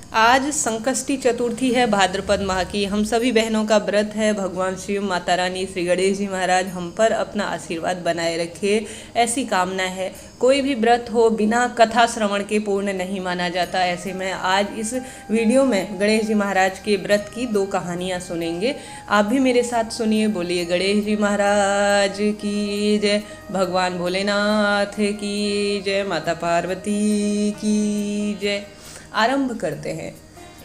आज संकष्टी चतुर्थी है भाद्रपद माह की। हम सभी बहनों का व्रत है। भगवान शिव, माता रानी, श्री गणेश जी महाराज हम पर अपना आशीर्वाद बनाए रखे, ऐसी कामना है। कोई भी व्रत हो बिना कथा श्रवण के पूर्ण नहीं माना जाता। ऐसे में आज इस वीडियो में गणेश जी महाराज के व्रत की 2 कहानियाँ सुनेंगे। आप भी मेरे साथ सुनिए। बोलिए गणेश जी महाराज की जय, भगवान भोलेनाथ की जय, माता पार्वती की जय। आरंभ करते हैं।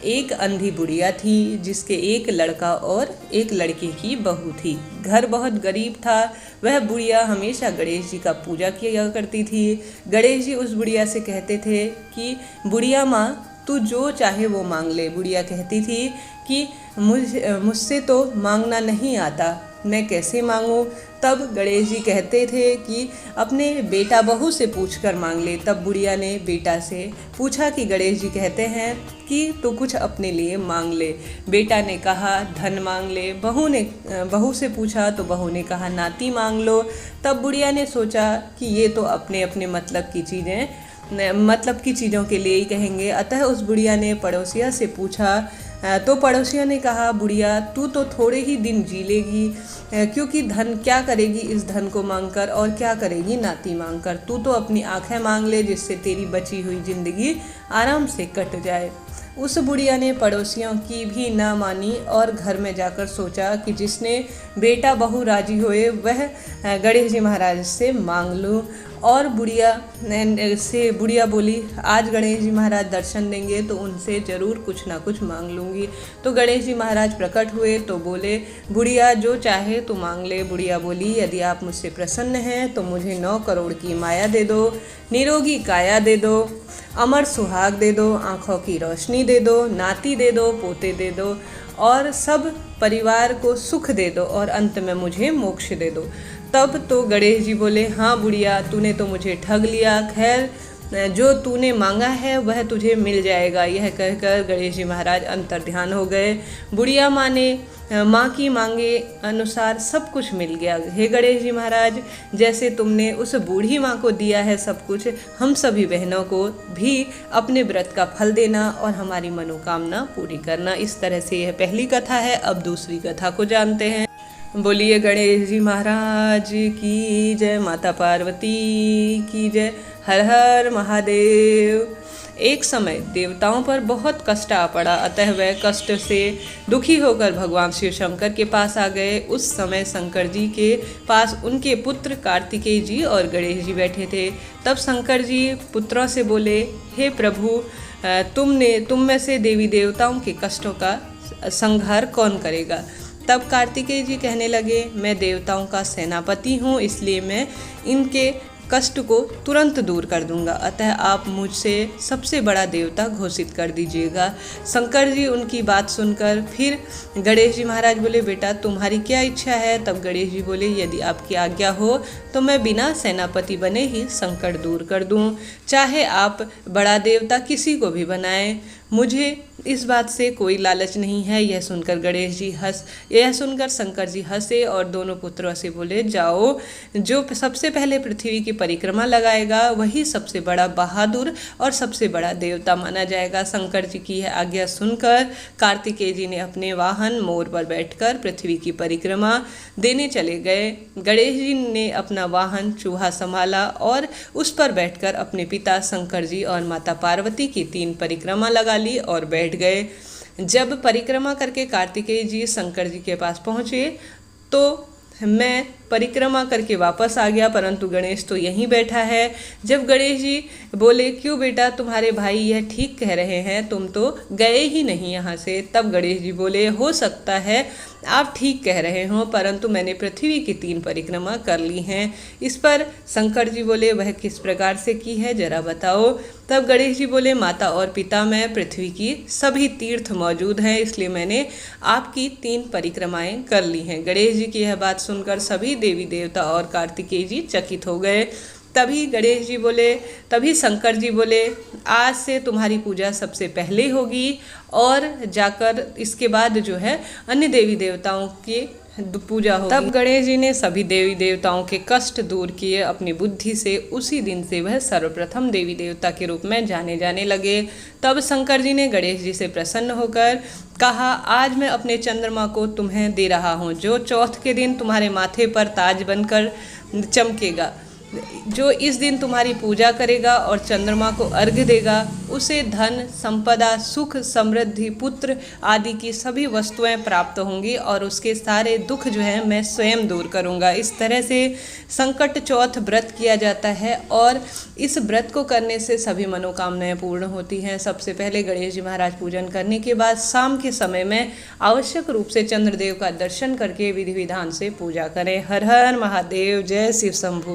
एक अंधी बुढ़िया थी जिसके एक लड़का और एक लड़के की बहू थी। घर बहुत गरीब था। वह बुढ़िया हमेशा गणेश जी का पूजा किया करती थी। गणेश जी उस बुढ़िया से कहते थे कि बुढ़िया माँ, तू जो चाहे वो मांग ले। बुढ़िया कहती थी कि मुझसे तो मांगना नहीं आता, मैं कैसे मांगूं। तब गणेश जी कहते थे कि अपने बेटा बहू से पूछकर मांग ले। तब बुढ़िया ने बेटा से पूछा कि गणेश जी कहते हैं कि तू कुछ अपने लिए मांग ले। बेटा ने कहा धन मांग ले। बहू से पूछा तो बहू ने कहा नाती मांग लो। तब बुढ़िया ने सोचा कि ये तो अपने अपने मतलब की चीज़ों के लिए ही कहेंगे। अतः उस बुढ़िया ने पड़ोसिया से पूछा तो पड़ोसियों ने कहा बुढ़िया, तू तो थोड़े ही दिन जी लेगी, क्योंकि धन क्या करेगी इस धन को मांगकर, और क्या करेगी नाती मांगकर। तू तो अपनी आंखें मांग ले, जिससे तेरी बची हुई जिंदगी आराम से कट जाए। उस बुढ़िया ने पड़ोसियों की भी ना मानी और घर में जाकर सोचा कि जिसने बेटा बहू राजी हुए वह गणेश जी महाराज से मांग लूँ। और बुढ़िया बोली आज गणेश जी महाराज दर्शन देंगे तो उनसे ज़रूर कुछ ना कुछ मांग लूँगी। तो गणेश जी महाराज प्रकट हुए तो बोले बुढ़िया जो चाहे तो मांग ले। बुढ़िया बोली यदि आप मुझसे प्रसन्न हैं तो मुझे 9 करोड़ की माया दे दो, निरोगी काया दे दो, अमर सुहाग दे दो, आँखों की रोशनी दे दो, नाती दे दो, पोते दे दो, और सब परिवार को सुख दे दो, और अंत में मुझे मोक्ष दे दो। तब तो गणेश जी बोले हाँ बुढ़िया, तूने तो मुझे ठग लिया। खैर जो तूने मांगा है वह तुझे मिल जाएगा। यह कहकर गणेश जी महाराज अंतर्ध्यान हो गए। बुढ़िया माँ की मांगे अनुसार सब कुछ मिल गया। हे गणेश जी महाराज, जैसे तुमने उस बूढ़ी माँ को दिया है सब कुछ, हम सभी बहनों को भी अपने व्रत का फल देना और हमारी मनोकामना पूरी करना। इस तरह से यह पहली कथा है। अब दूसरी कथा को जानते हैं। बोलिए गणेश जी महाराज की जय, माता पार्वती की जय, हर हर महादेव। एक समय देवताओं पर बहुत कष्ट आ पड़ा, अतः वह कष्ट से दुखी होकर भगवान शिव शंकर के पास आ गए। उस समय शंकर जी के पास उनके पुत्र कार्तिकेय जी और गणेश जी बैठे थे। तब शंकर जी पुत्रों से बोले हे प्रभु, तुम में से देवी देवताओं के कष्टों का संहार कौन करेगा। तब कार्तिकेय जी कहने लगे मैं देवताओं का सेनापति हूँ, इसलिए मैं इनके कष्ट को तुरंत दूर कर दूंगा। अतः आप मुझसे सबसे बड़ा देवता घोषित कर दीजिएगा। शंकर जी उनकी बात सुनकर फिर गणेश जी महाराज बोले बेटा तुम्हारी क्या इच्छा है। तब गणेश जी बोले यदि आपकी आज्ञा हो तो मैं बिना सेनापति बने ही संकट दूर कर दूं। चाहे आप बड़ा देवता किसी को भी बनाएं, मुझे इस बात से कोई लालच नहीं है। यह सुनकर शंकर जी हंसे और दोनों पुत्रों से बोले जाओ, जो सबसे पहले पृथ्वी की परिक्रमा लगाएगा वही सबसे बड़ा बहादुर और सबसे बड़ा देवता माना जाएगा। शंकर जी की यह आज्ञा सुनकर कार्तिकेय जी ने अपने वाहन मोर पर बैठकर पृथ्वी की परिक्रमा देने चले गए। गणेश जी ने अपना वाहन चूहा संभाला और उस पर बैठकर अपने पिता शंकर जी और माता पार्वती की 3 परिक्रमा लगा ली और बैठ गए। जब परिक्रमा करके कार्तिकेय जी शंकर जी के पास पहुँचे तो मैं परिक्रमा करके वापस आ गया, परंतु गणेश तो यहीं बैठा है। जब गणेश जी बोले क्यों बेटा, तुम्हारे भाई यह ठीक कह रहे हैं, तुम तो गए ही नहीं यहाँ से। तब गणेश जी बोले हो सकता है आप ठीक कह रहे हो, परंतु मैंने पृथ्वी की 3 परिक्रमा कर ली हैं। इस पर शंकर जी बोले वह किस प्रकार से की है जरा बताओ। तब गणेश जी बोले माता और पिता में पृथ्वी की सभी तीर्थ मौजूद हैं, इसलिए मैंने आपकी 3 परिक्रमाएं कर ली हैं। गणेश जी की यह बात सुनकर सभी देवी देवता और कार्तिकेय जी चकित हो गए। तभी शंकर जी बोले आज से तुम्हारी पूजा सबसे पहले होगी और जाकर इसके बाद जो है अन्य देवी देवताओं के पूजा होगी। तब गणेश जी ने सभी देवी देवताओं के कष्ट दूर किए अपनी बुद्धि से। उसी दिन से वह सर्वप्रथम देवी देवता के रूप में जाने जाने लगे। तब शंकर जी ने गणेश जी से प्रसन्न होकर कहा, आज मैं अपने चंद्रमा को तुम्हें दे रहा हूँ, जो चौथ के दिन तुम्हारे माथे पर ताज बनकर चमकेगा। जो इस दिन तुम्हारी पूजा करेगा और चंद्रमा को अर्घ्य देगा, उसे धन, संपदा, सुख, समृद्धि, पुत्र आदि की सभी वस्तुएं प्राप्त होंगी और उसके सारे दुख जो है मैं स्वयं दूर करूंगा। इस तरह से संकट चौथ व्रत किया जाता है और इस व्रत को करने से सभी मनोकामनाएं पूर्ण होती हैं। सबसे पहले गणेश जी महाराज पूजन करने के बाद शाम के समय में आवश्यक रूप से चंद्रदेव का दर्शन करके विधि विधान से पूजा करें। हर हर महादेव, जय शिव शंभू।